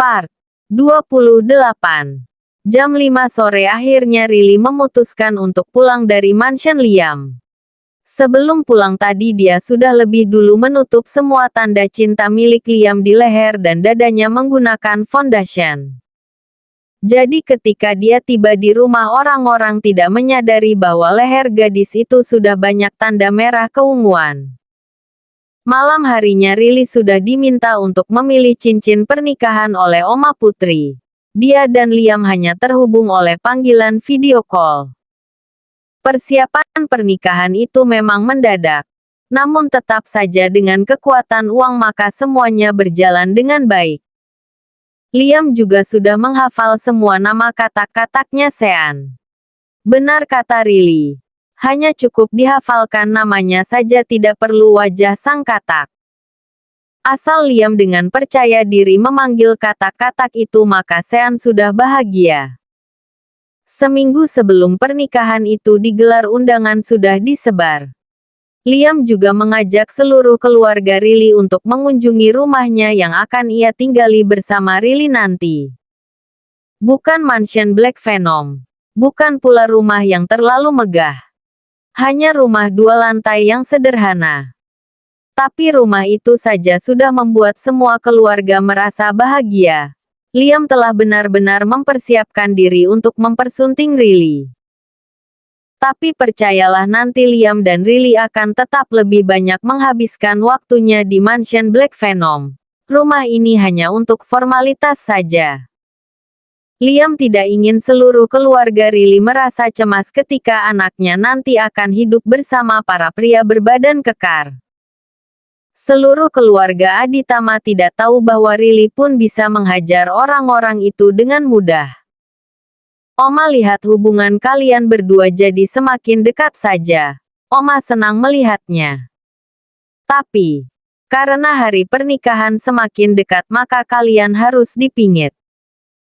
Part 28. Jam 5 sore akhirnya Riley memutuskan untuk pulang dari mansion Liam. Sebelum pulang tadi dia sudah lebih dulu menutup semua tanda cinta milik Liam di leher dan dadanya menggunakan foundation. Jadi ketika dia tiba di rumah orang-orang tidak menyadari bahwa leher gadis itu sudah banyak tanda merah keunguan. Malam harinya Riley sudah diminta untuk memilih cincin pernikahan oleh Oma Putri. Dia dan Liam hanya terhubung oleh panggilan video call. Persiapan pernikahan itu memang mendadak. Namun tetap saja dengan kekuatan uang maka semuanya berjalan dengan baik. Liam juga sudah menghafal semua nama katak-kataknya Sean. Benar kata Riley. Hanya cukup dihafalkan namanya saja, tidak perlu wajah sang katak. Asal Liam dengan percaya diri memanggil katak-katak itu maka Sean sudah bahagia. Seminggu sebelum pernikahan itu digelar undangan sudah disebar. Liam juga mengajak seluruh keluarga Riley untuk mengunjungi rumahnya yang akan ia tinggali bersama Riley nanti. Bukan mansion Black Venom. Bukan pula rumah yang terlalu megah. Hanya rumah 2 lantai yang sederhana. Tapi rumah itu saja sudah membuat semua keluarga merasa bahagia. Liam telah benar-benar mempersiapkan diri untuk mempersunting Riley. Tapi percayalah nanti Liam dan Riley akan tetap lebih banyak menghabiskan waktunya di mansion Black Venom. Rumah ini hanya untuk formalitas saja. Liam tidak ingin seluruh keluarga Riley merasa cemas ketika anaknya nanti akan hidup bersama para pria berbadan kekar. Seluruh keluarga Aditama tidak tahu bahwa Riley pun bisa menghajar orang-orang itu dengan mudah. Oma lihat hubungan kalian berdua jadi semakin dekat saja. Oma senang melihatnya. Tapi, karena hari pernikahan semakin dekat maka kalian harus dipingit.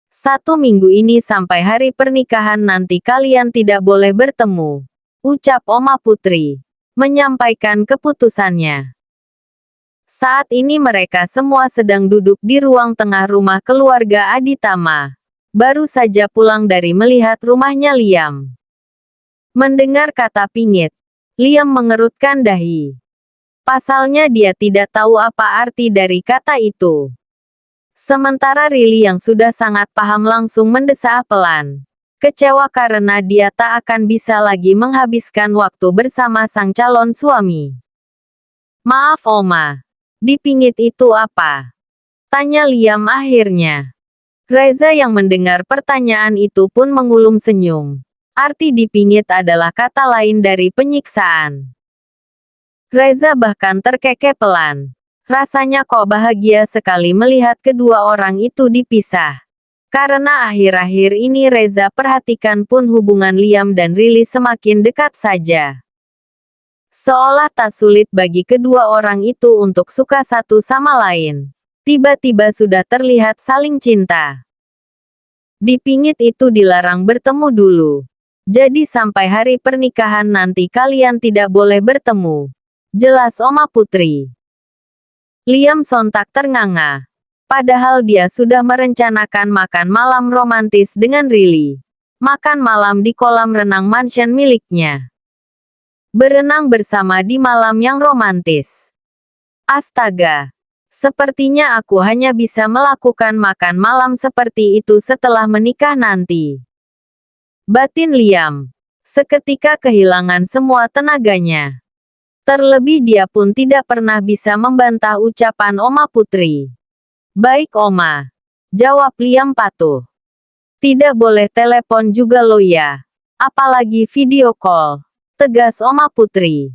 1 minggu ini sampai hari pernikahan nanti kalian tidak boleh bertemu. Ucap Oma Putri. Menyampaikan keputusannya. Saat ini mereka semua sedang duduk di ruang tengah rumah keluarga Aditama. Baru saja pulang dari melihat rumahnya Liam. Mendengar kata pingit, Liam mengerutkan dahi. Pasalnya dia tidak tahu apa arti dari kata itu. Sementara Riley yang sudah sangat paham langsung mendesah pelan. Kecewa karena dia tak akan bisa lagi menghabiskan waktu bersama sang calon suami. Maaf Oma. Dipingit itu apa? Tanya Liam akhirnya. Reza yang mendengar pertanyaan itu pun mengulum senyum. Arti dipingit adalah kata lain dari penyiksaan. Reza bahkan terkekeh pelan. Rasanya kok bahagia sekali melihat kedua orang itu dipisah. Karena akhir-akhir ini Reza perhatikan pun hubungan Liam dan Riley semakin dekat saja. Seolah tak sulit bagi kedua orang itu untuk suka satu sama lain. Tiba-tiba sudah terlihat saling cinta. Dipingit itu dilarang bertemu dulu. Jadi sampai hari pernikahan nanti kalian tidak boleh bertemu. Jelas Oma Putri. Liam sontak ternganga. Padahal dia sudah merencanakan makan malam romantis dengan Riley. Makan malam di kolam renang mansion miliknya. Berenang bersama di malam yang romantis. Astaga. Sepertinya aku hanya bisa melakukan makan malam seperti itu setelah menikah nanti. Batin Liam. Seketika kehilangan semua tenaganya. Terlebih dia pun tidak pernah bisa membantah ucapan Oma Putri. Baik Oma. Jawab Liam patuh. Tidak boleh telepon juga lo ya. Apalagi video call. Tegas Oma Putri.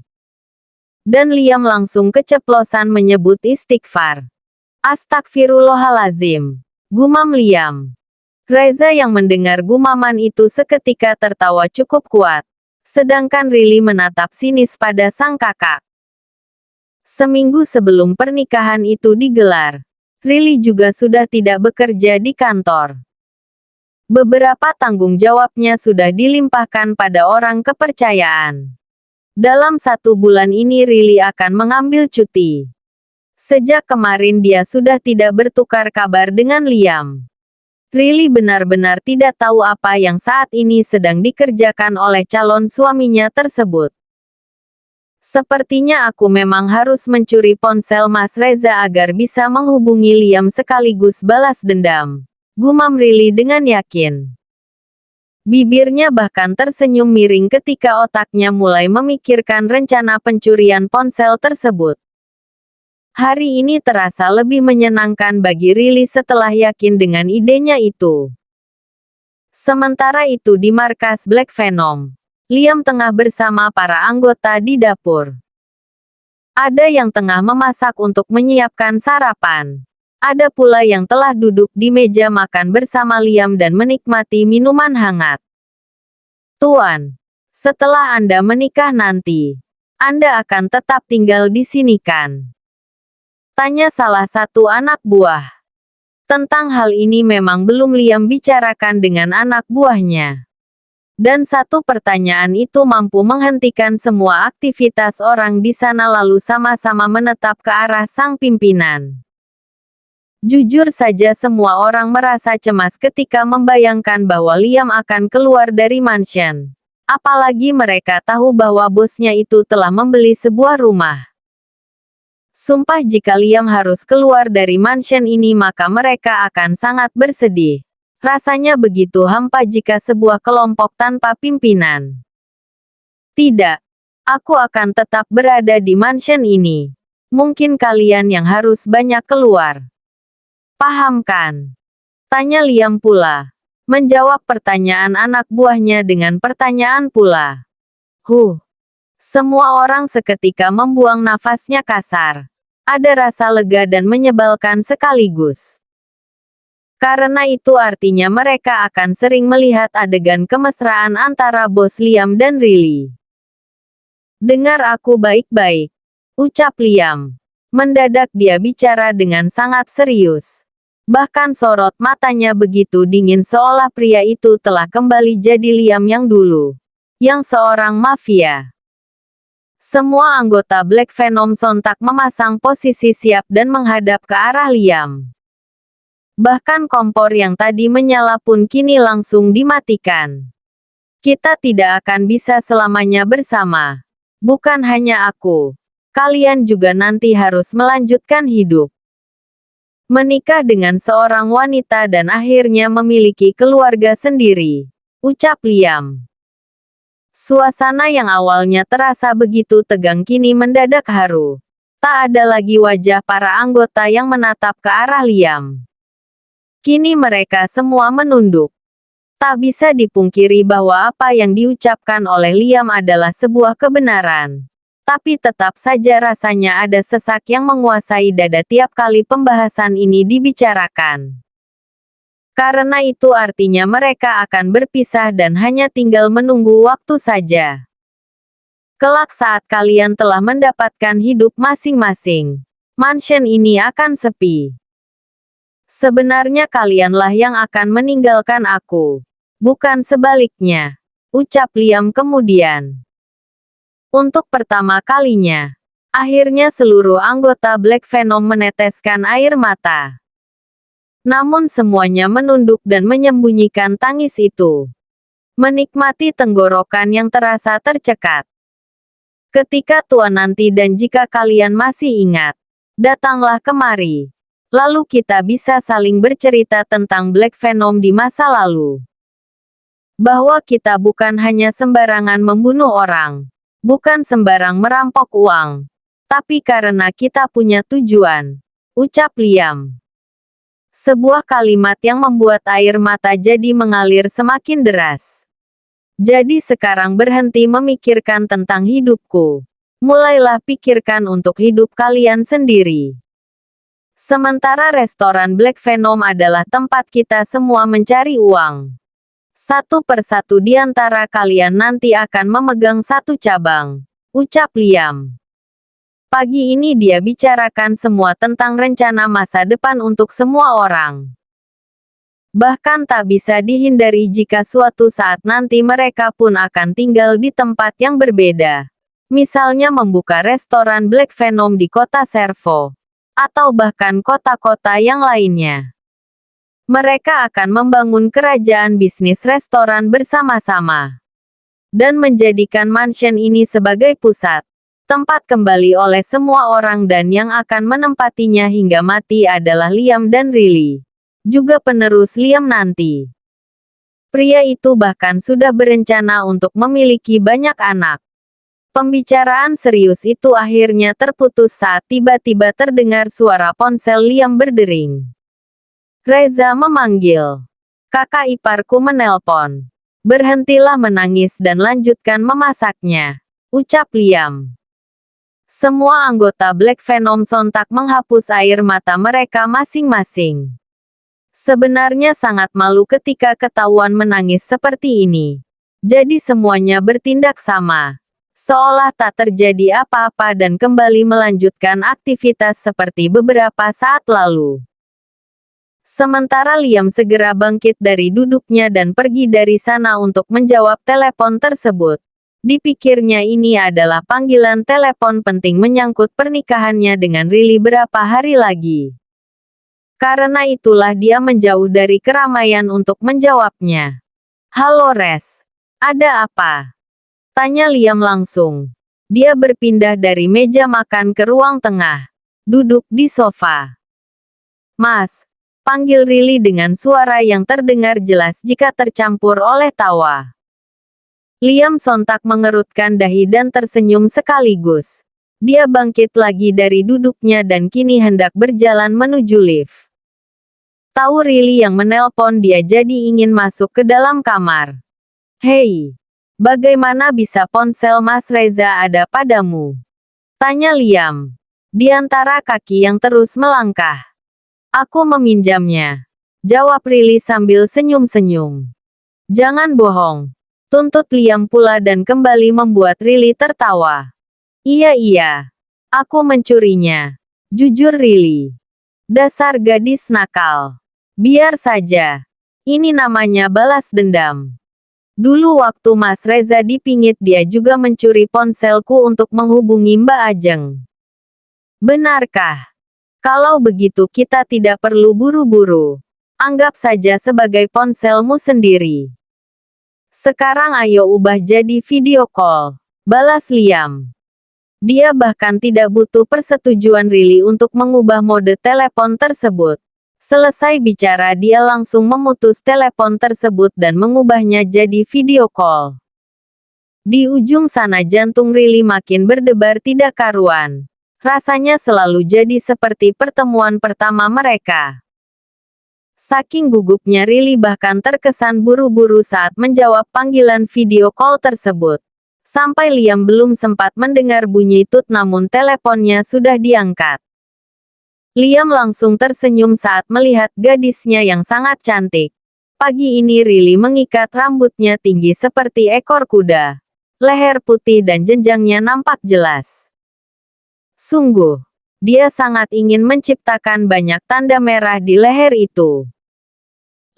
Dan Liam langsung keceplosan menyebut istighfar. Astagfirullahalazim. Gumam Liam. Reza yang mendengar gumaman itu seketika tertawa cukup kuat. Sedangkan Riley menatap sinis pada sang kakak. Seminggu sebelum pernikahan itu digelar, Riley juga sudah tidak bekerja di kantor. Beberapa tanggung jawabnya sudah dilimpahkan pada orang kepercayaan. Dalam 1 bulan ini Riley akan mengambil cuti. Sejak kemarin dia sudah tidak bertukar kabar dengan Liam. Riley benar-benar tidak tahu apa yang saat ini sedang dikerjakan oleh calon suaminya tersebut. Sepertinya aku memang harus mencuri ponsel Mas Reza agar bisa menghubungi Liam sekaligus balas dendam, gumam Riley dengan yakin. Bibirnya bahkan tersenyum miring ketika otaknya mulai memikirkan rencana pencurian ponsel tersebut. Hari ini terasa lebih menyenangkan bagi Riley setelah yakin dengan idenya itu. Sementara itu di markas Black Venom, Liam tengah bersama para anggota di dapur. Ada yang tengah memasak untuk menyiapkan sarapan. Ada pula yang telah duduk di meja makan bersama Liam dan menikmati minuman hangat. Tuan, setelah Anda menikah nanti, Anda akan tetap tinggal di sini kan? Tanya salah satu anak buah. Tentang hal ini memang belum Liam bicarakan dengan anak buahnya. Dan satu pertanyaan itu mampu menghentikan semua aktivitas orang di sana lalu sama-sama menetap ke arah sang pimpinan. Jujur saja semua orang merasa cemas ketika membayangkan bahwa Liam akan keluar dari mansion. Apalagi mereka tahu bahwa bosnya itu telah membeli sebuah rumah. Sumpah jika Liam harus keluar dari mansion ini maka mereka akan sangat bersedih. Rasanya begitu hampa jika sebuah kelompok tanpa pimpinan. Tidak. Aku akan tetap berada di mansion ini. Mungkin kalian yang harus banyak keluar. Paham kan? Tanya Liam pula. Menjawab pertanyaan anak buahnya dengan pertanyaan pula. Semua orang seketika membuang nafasnya kasar. Ada rasa lega dan menyebalkan sekaligus. Karena itu artinya mereka akan sering melihat adegan kemesraan antara bos Liam dan Riley. Dengar aku baik-baik, ucap Liam. Mendadak dia bicara dengan sangat serius. Bahkan sorot matanya begitu dingin seolah pria itu telah kembali jadi Liam yang dulu. Yang seorang mafia. Semua anggota Black Venom sontak memasang posisi siap dan menghadap ke arah Liam. Bahkan kompor yang tadi menyala pun kini langsung dimatikan. Kita tidak akan bisa selamanya bersama. Bukan hanya aku. Kalian juga nanti harus melanjutkan hidup. Menikah dengan seorang wanita dan akhirnya memiliki keluarga sendiri. Ucap Liam. Suasana yang awalnya terasa begitu tegang kini mendadak haru. Tak ada lagi wajah para anggota yang menatap ke arah Liam. Kini mereka semua menunduk. Tak bisa dipungkiri bahwa apa yang diucapkan oleh Liam adalah sebuah kebenaran. Tapi tetap saja rasanya ada sesak yang menguasai dada tiap kali pembahasan ini dibicarakan. Karena itu artinya mereka akan berpisah dan hanya tinggal menunggu waktu saja. Kelak saat kalian telah mendapatkan hidup masing-masing, mansion ini akan sepi. Sebenarnya kalianlah yang akan meninggalkan aku. Bukan sebaliknya. Ucap Liam kemudian. Untuk pertama kalinya, akhirnya seluruh anggota Black Venom meneteskan air mata. Namun semuanya menunduk dan menyembunyikan tangis itu. Menikmati tenggorokan yang terasa tercekat. Ketika tua nanti dan jika kalian masih ingat, datanglah kemari. Lalu kita bisa saling bercerita tentang Black Venom di masa lalu. Bahwa kita bukan hanya sembarangan membunuh orang. Bukan sembarang merampok uang. Tapi karena kita punya tujuan. Ucap Liam. Sebuah kalimat yang membuat air mata jadi mengalir semakin deras. Jadi sekarang berhenti memikirkan tentang hidupku. Mulailah pikirkan untuk hidup kalian sendiri. Sementara restoran Black Venom adalah tempat kita semua mencari uang. Satu persatu di antara kalian nanti akan memegang satu cabang. Ucap Liam. Pagi ini dia bicarakan semua tentang rencana masa depan untuk semua orang. Bahkan tak bisa dihindari jika suatu saat nanti mereka pun akan tinggal di tempat yang berbeda. Misalnya membuka restoran Black Venom di kota Servo. atau bahkan kota-kota yang lainnya. Mereka akan membangun kerajaan bisnis restoran bersama-sama dan menjadikan mansion ini sebagai pusat tempat kembali oleh semua orang, dan yang akan menempatinya hingga mati adalah Liam dan Riley, juga penerus Liam nanti. Pria itu bahkan sudah berencana untuk memiliki banyak anak. Pembicaraan serius itu akhirnya terputus saat tiba-tiba terdengar suara ponsel Liam berdering. Reza memanggil. Kakak iparku menelpon. Berhentilah menangis dan lanjutkan memasaknya, ucap Liam. Semua anggota Black Venom sontak menghapus air mata mereka masing-masing. Sebenarnya sangat malu ketika ketahuan menangis seperti ini. Jadi semuanya bertindak sama, seolah tak terjadi apa-apa dan kembali melanjutkan aktivitas seperti beberapa saat lalu. Sementara Liam segera bangkit dari duduknya dan pergi dari sana untuk menjawab telepon tersebut. Dipikirnya ini adalah panggilan telepon penting menyangkut pernikahannya dengan Riley berapa hari lagi. Karena itulah dia menjauh dari keramaian untuk menjawabnya. Halo Res, ada apa? Tanya Liam langsung. Dia berpindah dari meja makan ke ruang tengah, duduk di sofa. Mas, panggil Riley dengan suara yang terdengar jelas jika tercampur oleh tawa. Liam sontak mengerutkan dahi dan tersenyum sekaligus. Dia bangkit lagi dari duduknya dan kini hendak berjalan menuju lift. Tahu Riley yang menelpon dia, jadi ingin masuk ke dalam kamar. Hei, bagaimana bisa ponsel Mas Reza ada padamu? Tanya Liam. Di antara kaki yang terus melangkah. Aku meminjamnya, jawab Riley sambil senyum-senyum. Jangan bohong, tuntut Liam pula dan kembali membuat Riley tertawa. Iya, aku mencurinya. Jujur Riley. Dasar gadis nakal. Biar saja. Ini namanya balas dendam. Dulu waktu Mas Reza dipingit dia juga mencuri ponselku untuk menghubungi Mbak Ajeng. Benarkah? Kalau begitu kita tidak perlu buru-buru. Anggap saja sebagai ponselmu sendiri. Sekarang ayo ubah jadi video call, balas Liam. Dia bahkan tidak butuh persetujuan Riley untuk mengubah mode telepon tersebut. Selesai bicara dia langsung memutus telepon tersebut dan mengubahnya jadi video call. Di ujung sana jantung Riley makin berdebar tidak karuan. Rasanya selalu jadi seperti pertemuan pertama mereka. Saking gugupnya Riley bahkan terkesan buru-buru saat menjawab panggilan video call tersebut. Sampai Liam belum sempat mendengar bunyi tut namun teleponnya sudah diangkat. Liam langsung tersenyum saat melihat gadisnya yang sangat cantik. Pagi ini Riley mengikat rambutnya tinggi seperti ekor kuda. Leher putih dan jenjangnya nampak jelas. Sungguh, dia sangat ingin menciptakan banyak tanda merah di leher itu.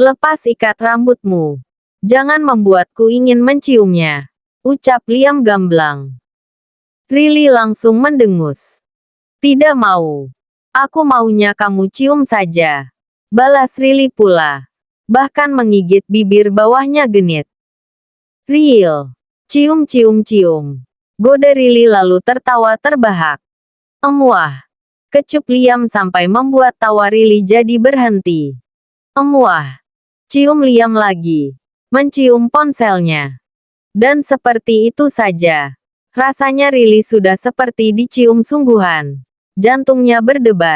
Lepas ikat rambutmu. Jangan membuatku ingin menciumnya, ucap Liam gamblang. Riley langsung mendengus. Tidak mau. Aku maunya kamu cium saja, balas Riley pula. Bahkan menggigit bibir bawahnya genit. Real. Cium. Goda Riley lalu tertawa terbahak. Emuah. Kecup Liam sampai membuat tawa Riley jadi berhenti. Emuah. Cium Liam lagi. Mencium ponselnya. Dan seperti itu saja. Rasanya Riley sudah seperti dicium sungguhan. Jantungnya berdebar.